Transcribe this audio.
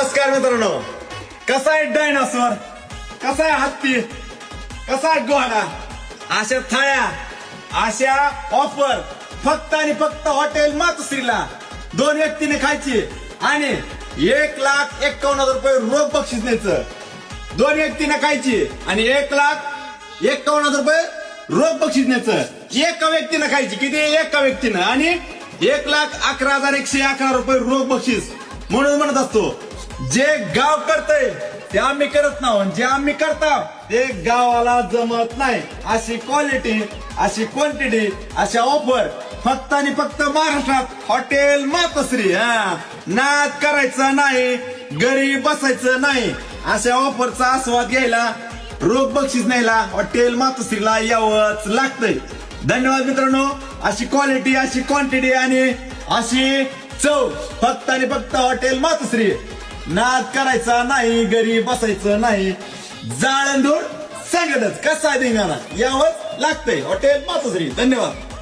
नमस्कार मित्रांनो, कसा आहे डायनासोर, कसा आहे हत्ती, कसा आहे घोडा, अशा थाळ्या, अशा ऑफर फक्त आणि फक्त हॉटेल मातोश्रीला 2 व्यक्तीने खायची आणि 1,51,000 रोख बक्षीस द्यायचं. 2 व्यक्तीने खायची आणि 1,51,000 रोख बक्षीस द्यायचं. एका व्यक्तीनं खायची, किती एका व्यक्तीनं, आणि 1,11,111 रोख बक्षीस. म्हणून म्हणत असतो, जे गाव करतय ते आम्ही करत नाही, जे आम्ही करता ते गावाला जमत नाही. अशी क्वालिटी, अशी क्वांटिटी, अशा ऑफर फक्त आणि फक्त महाराष्ट्रात हॉटेल मातोश्री. नाद करायचा नाही, घरी बसायचं नाही, अशा ऑफरचा आस्वाद घ्यायला, रोख बक्षीस न्यायला हॉटेल मातोश्रीला यावंच लागतंय. धन्यवाद मित्रांनो. अशी क्वालिटी, अशी क्वांटिटी आणि अशी चव फक्त आणि फक्त हॉटेल मातोश्री. नाद करायचा नाही, घरी बसायचं नाही, जाळंधूड सांगतच कसा धिंगाणा यावंच लागतंय हॉटेल मातोश्री. धन्यवाद.